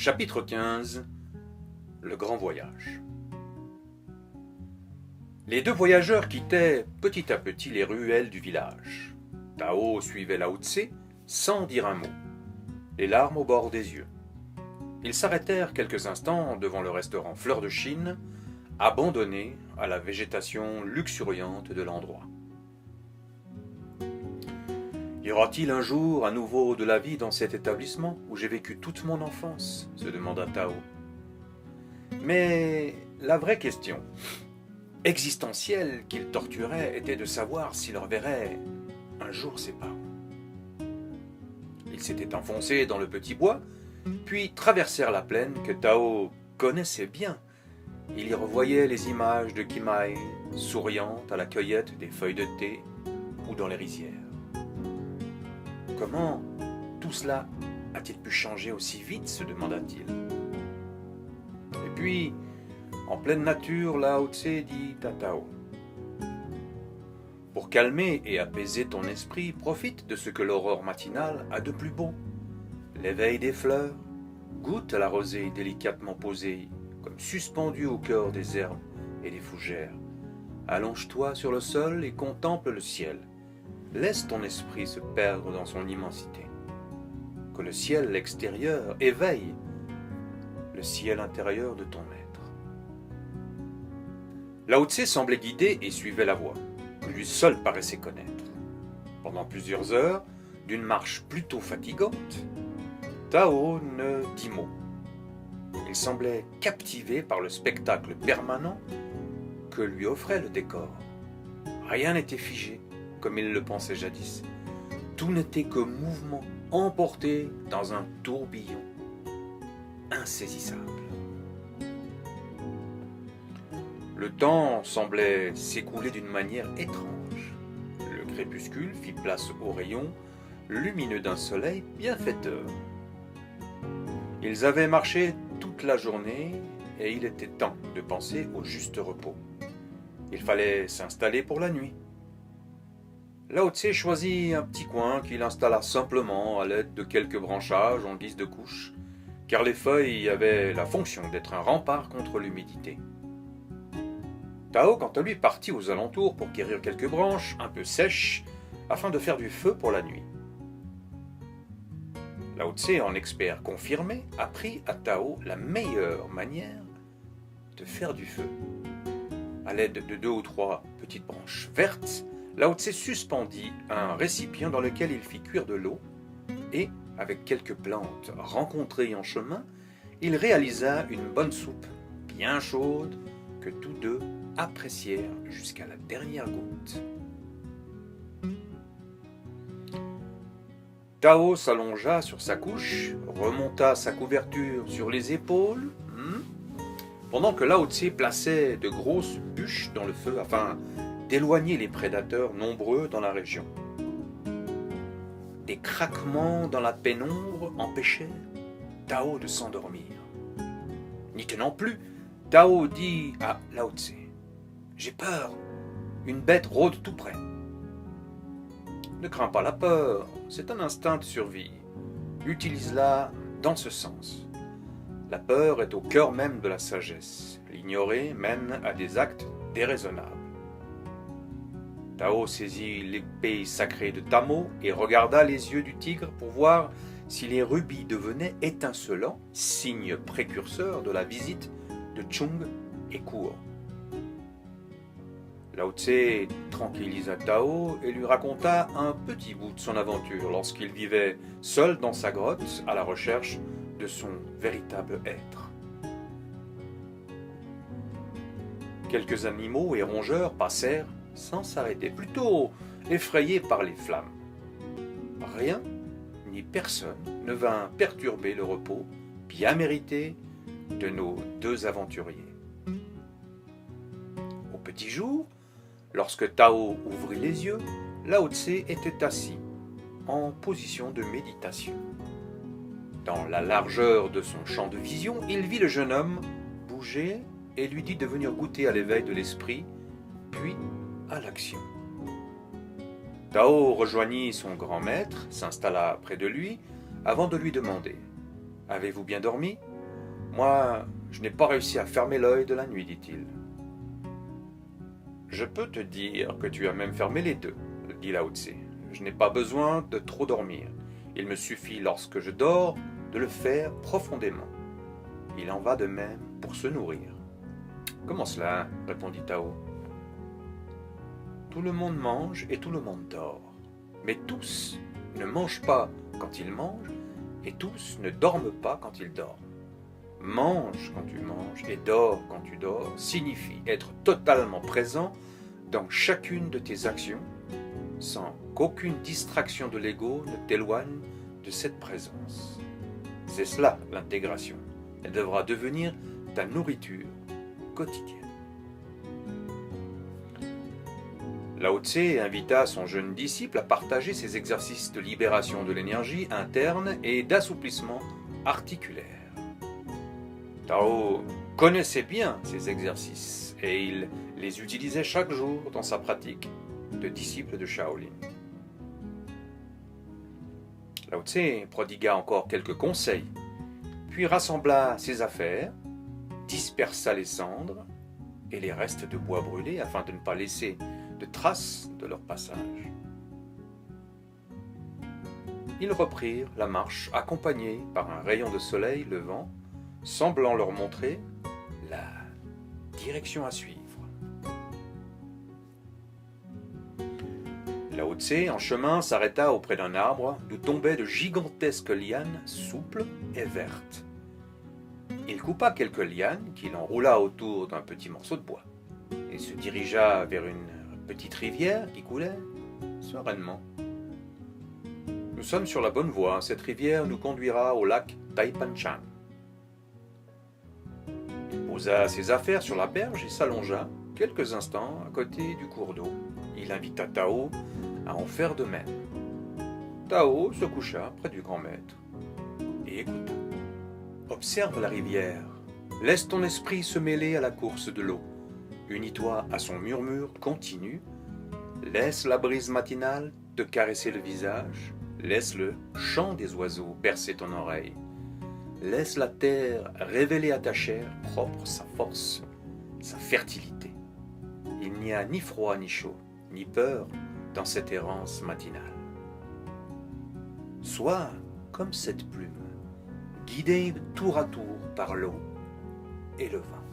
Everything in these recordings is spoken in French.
Chapitre 15. Le grand voyage. Les deux voyageurs quittaient petit à petit les ruelles du village. Tao suivait Lao Tse sans dire un mot, les larmes au bord des yeux. Ils s'arrêtèrent quelques instants devant le restaurant Fleur de Chine, abandonné à la végétation luxuriante de l'endroit. Y aura-t-il un jour à nouveau de la vie dans cet établissement où j'ai vécu toute mon enfance se demanda Tao. Mais la vraie question existentielle qu'il torturait était de savoir s'il reverrait un jour ses parents. Ils s'étaient enfoncés dans le petit bois, puis traversèrent la plaine que Tao connaissait bien. Il y revoyait les images de Kimai, souriante à la cueillette des feuilles de thé ou dans les rizières. Comment tout cela a-t-il pu changer aussi vite, se demanda-t-il. Et puis, en pleine nature, Lao Tse dit à Tao. Pour calmer et apaiser ton esprit, profite de ce que l'aurore matinale a de plus beau. L'éveil des fleurs, goûte à la rosée délicatement posée, comme suspendue au cœur des herbes et des fougères. Allonge-toi sur le sol et contemple le ciel. Laisse ton esprit se perdre dans son immensité. Que le ciel extérieur éveille le ciel intérieur de ton être. Lao Tse semblait guider et suivait la voie, que lui seul paraissait connaître. Pendant plusieurs heures, d'une marche plutôt fatigante, Tao ne dit mot. Il semblait captivé par le spectacle permanent que lui offrait le décor. Rien n'était figé, comme il le pensait jadis. Tout n'était que mouvement, emporté dans un tourbillon insaisissable. Le temps semblait s'écouler d'une manière étrange. Le crépuscule fit place aux rayons lumineux d'un soleil bienfaiteur. Ils avaient marché toute la journée et il était temps de penser au juste repos. Il fallait s'installer pour la nuit. Lao Tse choisit un petit coin qu'il installa simplement à l'aide de quelques branchages en guise de couche, car les feuilles avaient la fonction d'être un rempart contre l'humidité. Tao, quant à lui, partit aux alentours pour quérir quelques branches un peu sèches afin de faire du feu pour la nuit. Lao Tse, en expert confirmé, apprit à Tao la meilleure manière de faire du feu. À l'aide de 2 ou 3 petites branches vertes, Lao Tse suspendit un récipient dans lequel il fit cuire de l'eau et, avec quelques plantes rencontrées en chemin, il réalisa une bonne soupe bien chaude que tous deux apprécièrent jusqu'à la dernière goutte. Tao s'allongea sur sa couche, remonta sa couverture sur les épaules, pendant que Lao Tse plaçait de grosses bûches dans le feu afin d'éloigner les prédateurs nombreux dans la région. Des craquements dans la pénombre empêchèrent Tao de s'endormir. N'y tenant plus, Tao dit à Lao Tse : « J'ai peur, une bête rôde tout près. » Ne crains pas la peur, c'est un instinct de survie. Utilise-la dans ce sens. La peur est au cœur même de la sagesse. L'ignorer mène à des actes déraisonnables. Tao saisit l'épée sacrée de Tamo et regarda les yeux du tigre pour voir si les rubis devenaient étincelants, signe précurseur de la visite de Chung et Kuo. Lao Tse tranquillisa Tao et lui raconta un petit bout de son aventure lorsqu'il vivait seul dans sa grotte à la recherche de son véritable être. Quelques animaux et rongeurs passèrent sans s'arrêter, plutôt effrayés par les flammes. Rien ni personne ne vint perturber le repos bien mérité de nos deux aventuriers. Au petit jour, lorsque Tao ouvrit les yeux, Lao Tse était assis, en position de méditation. Dans la largeur de son champ de vision, il vit le jeune homme bouger et lui dit de venir goûter à l'éveil de l'esprit, puis à l'action. Tao rejoignit son grand maître, s'installa près de lui, avant de lui demander « Avez-vous bien dormi ? Moi, je n'ai pas réussi à fermer l'œil de la nuit, dit-il. Je peux te dire que tu as même fermé les deux, dit Lao Tse. Je n'ai pas besoin de trop dormir. Il me suffit lorsque je dors de le faire profondément. Il en va de même pour se nourrir. Comment cela? Répondit Tao. Tout le monde mange et tout le monde dort. Mais tous ne mangent pas quand ils mangent et tous ne dorment pas quand ils dorment. Mange quand tu manges et dors quand tu dors signifie être totalement présent dans chacune de tes actions sans qu'aucune distraction de l'ego ne t'éloigne de cette présence. C'est cela l'intégration. Elle devra devenir ta nourriture quotidienne. Lao Tse invita son jeune disciple à partager ses exercices de libération de l'énergie interne et d'assouplissement articulaire. Tao connaissait bien ces exercices et il les utilisait chaque jour dans sa pratique de disciple de Shaolin. Lao Tse prodigua encore quelques conseils, puis rassembla ses affaires, dispersa les cendres et les restes de bois brûlés afin de ne pas laisser de traces de leur passage. Ils reprirent la marche accompagnés par un rayon de soleil levant, semblant leur montrer la direction à suivre. Lao Tse, en chemin, s'arrêta auprès d'un arbre d'où tombaient de gigantesques lianes souples et vertes. Il coupa quelques lianes qu'il enroula autour d'un petit morceau de bois et se dirigea vers une petite rivière qui coulait sereinement. Nous sommes sur la bonne voie. Cette rivière nous conduira au lac Taipanchan. Il posa ses affaires sur la berge et s'allongea quelques instants à côté du cours d'eau. Il invita Tao à en faire de même. Tao se coucha près du grand maître et écouta. Observe la rivière. Laisse ton esprit se mêler à la course de l'eau. Unis-toi à son murmure continu. Laisse la brise matinale te caresser le visage. Laisse le chant des oiseaux bercer ton oreille. Laisse la terre révéler à ta chair propre sa force, sa fertilité. Il n'y a ni froid ni chaud, ni peur dans cette errance matinale. Sois comme cette plume, guidée tour à tour par l'eau et le vent.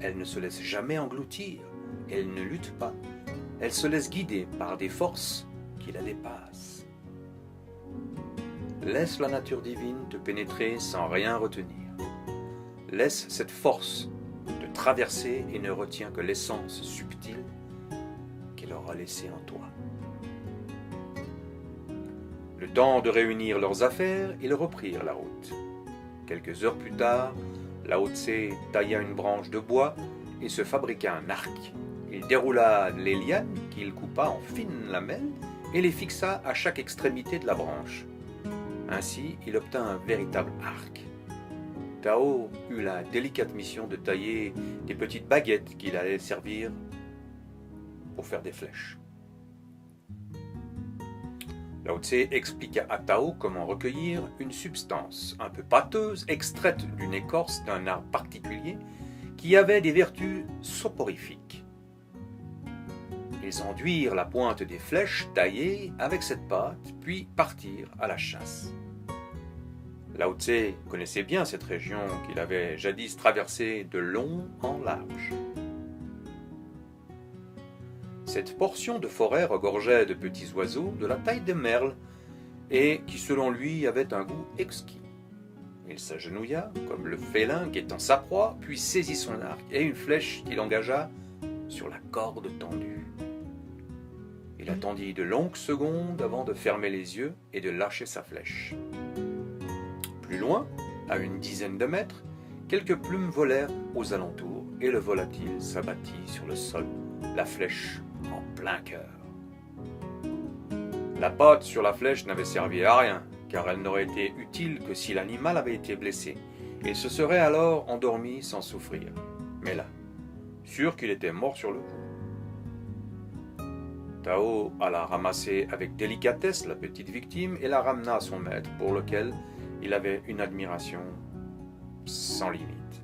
Elle ne se laisse jamais engloutir, elle ne lutte pas, elle se laisse guider par des forces qui la dépassent. Laisse la nature divine te pénétrer sans rien retenir. Laisse cette force te traverser et ne retiens que l'essence subtile qu'elle aura laissée en toi. Le temps de réunir leurs affaires, ils reprirent la route. Quelques heures plus tard, Lao Tse tailla une branche de bois et se fabriqua un arc. Il déroula les lianes qu'il coupa en fines lamelles et les fixa à chaque extrémité de la branche. Ainsi, il obtint un véritable arc. Tao eut la délicate mission de tailler des petites baguettes qu'il allait servir pour faire des flèches. Lao Tse expliqua à Tao comment recueillir une substance un peu pâteuse extraite d'une écorce d'un arbre particulier qui avait des vertus soporifiques. Ils enduirent la pointe des flèches taillées avec cette pâte, puis partirent à la chasse. Lao Tse connaissait bien cette région qu'il avait jadis traversée de long en large. Cette portion de forêt regorgeait de petits oiseaux de la taille des merles et qui, selon lui, avaient un goût exquis. Il s'agenouilla, comme le félin guettant sa proie, puis saisit son arc et une flèche qu'il engagea sur la corde tendue. Il attendit de longues secondes avant de fermer les yeux et de lâcher sa flèche. Plus loin, à une dizaine de mètres, quelques plumes volèrent aux alentours et le volatile s'abattit sur le sol, la flèche en plein cœur. La patte sur la flèche n'avait servi à rien, car elle n'aurait été utile que si l'animal avait été blessé. Il se serait alors endormi sans souffrir. Mais là, sûr qu'il était mort sur le coup. Tao alla ramasser avec délicatesse la petite victime et la ramena à son maître, pour lequel il avait une admiration sans limite.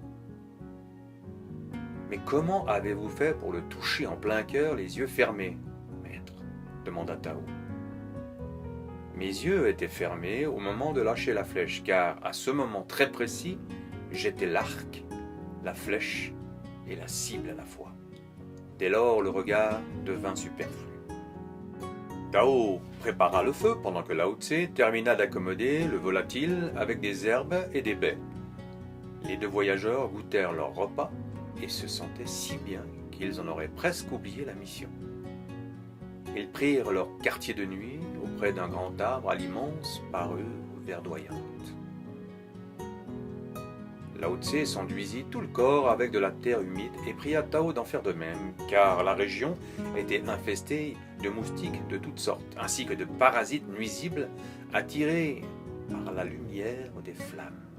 « Mais comment avez-vous fait pour le toucher en plein cœur, les yeux fermés, maître ?» demanda Tao. « Mes yeux étaient fermés au moment de lâcher la flèche, car à ce moment très précis, j'étais l'arc, la flèche et la cible à la fois. Dès lors, le regard devint superflu. » Tao prépara le feu pendant que Lao Tse termina d'accommoder le volatile avec des herbes et des baies. Les deux voyageurs goûtèrent leur repas et se sentaient si bien qu'ils en auraient presque oublié la mission. Ils prirent leur quartier de nuit auprès d'un grand arbre à l'immense parure verdoyante. Lao Tse s'enduisit tout le corps avec de la terre humide et pria Tao d'en faire de même, car la région était infestée de moustiques de toutes sortes, ainsi que de parasites nuisibles attirés par la lumière des flammes.